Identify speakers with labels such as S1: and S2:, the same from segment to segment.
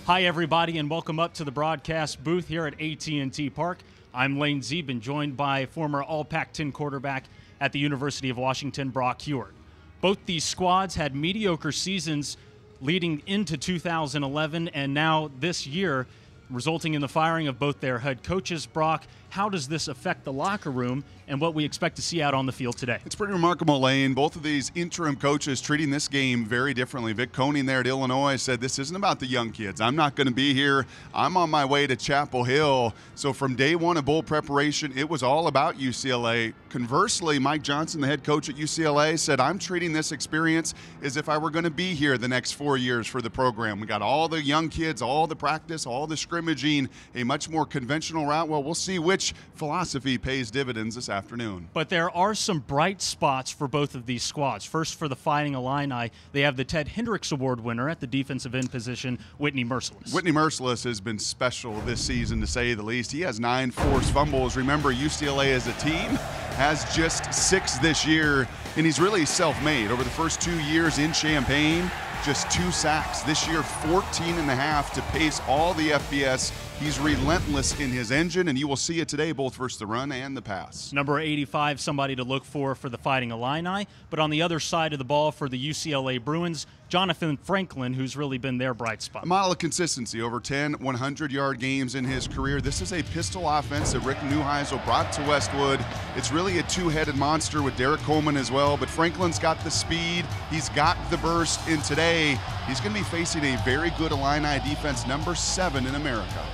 S1: Hi, everybody, and welcome up to the broadcast booth here at AT&T Park. I'm Lane Zeben, joined by former All-Pac-10 quarterback at the University of Washington, Brock Huard. Both these squads had mediocre seasons leading into 2011 and now this year, resulting in the firing of both their head coaches. Brock, how does this affect the locker room and what we expect to see out on the field today?
S2: It's pretty remarkable, Lane. Both of these interim coaches treating this game very differently. Vic Koenning there at Illinois said, this isn't about the young kids. I'm not going to be here. I'm on my way to Chapel Hill. So from day one of bowl preparation, it was all about UCLA. Conversely, Mike Johnson, the head coach at UCLA, said, I'm treating this experience as if I were going to be here the next 4 years for the program. We got all the young kids, all the practice, all the scrimmaging, a much more conventional route. Well, we'll see which philosophy pays dividends this afternoon.
S1: But there are some bright spots for both of these squads. First, for the Fighting Illini, they have the Ted Hendricks Award winner at the defensive end position, Whitney Mercilus.
S2: Whitney Mercilus has been special this season, to say the least. He has 9 forced fumbles. Remember, UCLA as a team has just 6 this year, and he's really self-made. Over the first 2 years in Champaign, just 2 sacks. This year, 14.5 to pace all the FBS. He's relentless in his engine, and you will see it today both versus the run and the pass.
S1: Number 85, somebody to look for the Fighting Illini. But on the other side of the ball for the UCLA Bruins, Jonathan Franklin, who's really been their bright spot.
S2: A model of consistency, over 10 100-yard games in his career. This is a pistol offense that Rick Neuheisel brought to Westwood. It's really a two-headed monster with Derek Coleman as well, but Franklin's got the speed, he's got the burst, and today he's going to be facing a very good Illini defense, number 7 in America.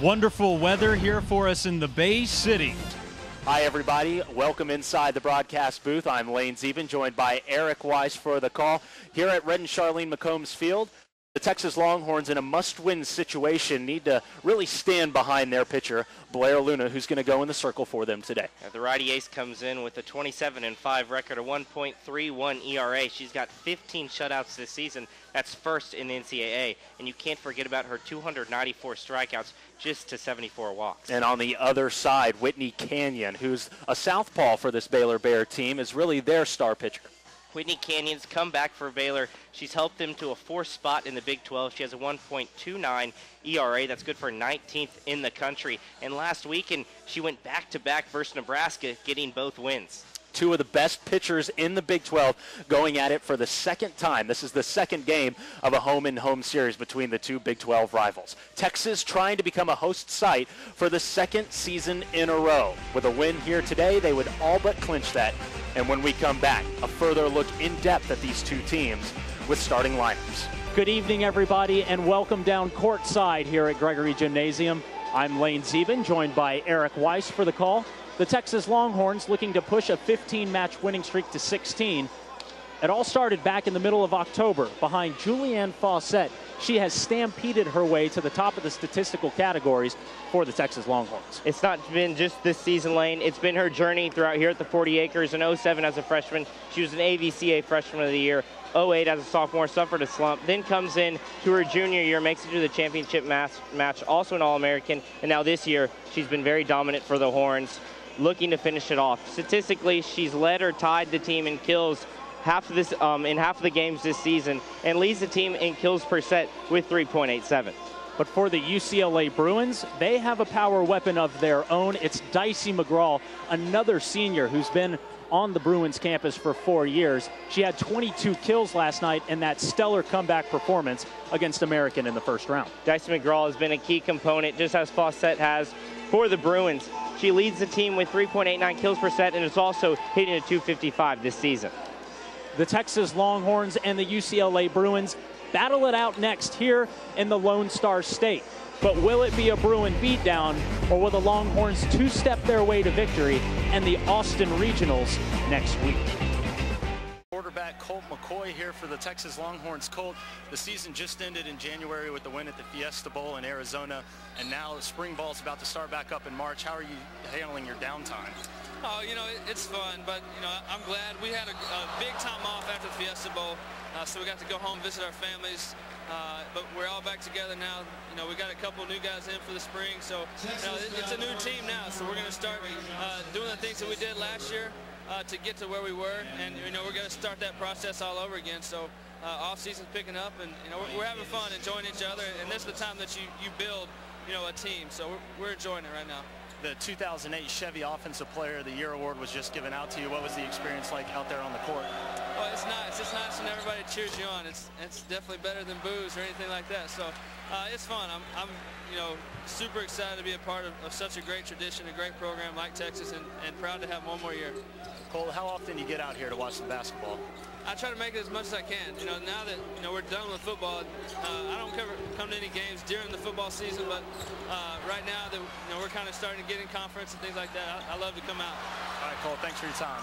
S1: Wonderful weather here for us in the Bay City.
S3: Hi, everybody. Welcome inside the broadcast booth. I'm Lane Zeben, joined by Eric Weiss for the call. Here at Red and Charlene McCombs Field, the Texas Longhorns, in a must-win situation, need to really stand behind their pitcher, Blair Luna, who's going to go in the circle for them today.
S4: The righty ace comes in with a 27-5 record, a 1.31 ERA. She's got 15 shutouts this season. That's first in the NCAA. And you can't forget about her 294 strikeouts just to 74 walks.
S3: And on the other side, Whitney Canyon, who's a southpaw for this Baylor Bear team, is really their star pitcher.
S4: Whitney Canyon's come back for Baylor. She's helped them to a 4th spot in the Big 12. She has a 1.29 ERA. That's good for 19th in the country. And last weekend, she went back-to-back versus Nebraska, getting both wins.
S3: 2 of the best pitchers in the Big 12 going at it for the second time. This is the second game of a home-and-home series between the 2 Big 12 rivals. Texas trying to become a host site for the 2nd season in a row. With a win here today, they would all but clinch that. And when we come back, a further look in depth at these 2 teams with starting lineups.
S5: Good evening, everybody, and welcome down courtside here at Gregory Gymnasium. I'm Lane Zeben, joined by Eric Weiss for the call. The Texas Longhorns looking to push a 15-match winning streak to 16. It all started back in the middle of October behind Julianne Fawcett. She has stampeded her way to the top of the statistical categories for the Texas Longhorns.
S4: It's not been just this season, Lane. It's been her journey throughout here at the 40 Acres. In 07 as a freshman, she was an AVCA Freshman of the Year. 08 as a sophomore, suffered a slump, then comes in to her junior year, makes it to the championship match, also an All-American, and now this year she's been very dominant for the Horns, looking to finish it off. Statistically, she's led or tied the team in kills in half of the games this season, and leads the team in kills per set with 3.87.
S5: But for the UCLA Bruins, they have a power weapon of their own. It's Dicey McGraw, another senior who's been on the Bruins campus for 4 years. She had 22 kills last night in that stellar comeback performance against American in the first round.
S4: Dicey McGraw has been a key component, just as Fawcett has for the Bruins. She leads the team with 3.89 kills per set and is also hitting a 255 this season.
S5: The Texas Longhorns and the UCLA Bruins battle it out next here in the Lone Star State. But will it be a Bruin beatdown, or will the Longhorns two-step their way to victory and the Austin Regionals next week?
S1: Quarterback Colt McCoy here for the Texas Longhorns. Colt, the season just ended in January with the win at the Fiesta Bowl in Arizona, and now spring ball's about to start back up in March. How are you handling your downtime?
S6: Oh, you know, it's fun, but, you know, I'm glad we had a big time off after the Fiesta Bowl, so we got to go home, visit our families, but we're all back together now. You know, we got a couple new guys in for the spring, so, you know, it's a new team now, so we're going to start doing the things that we did last year to get to where we were, and, you know, we're going to start that process all over again, so off season's picking up, and we're having fun, enjoying each other, and this is the time that you build a team. So we're enjoying it right now.
S3: The 2008 Chevy Offensive Player of the Year award was just given out to you. What was the experience like out there on the court?
S6: Oh, it's nice. It's nice when everybody cheers you on. It's definitely better than boos or anything like that. So it's fun. I'm super excited to be a part of such a great tradition, a great program like Texas, and proud to have one more year.
S3: Cole, how often do you get out here to watch the basketball?
S6: I try to make it as much as I can. Now that we're done with football, I don't come to any games during the football season, but right now that we're kind of starting to get in conference and things like that, I love to come out.
S3: All right, Cole, thanks for your time.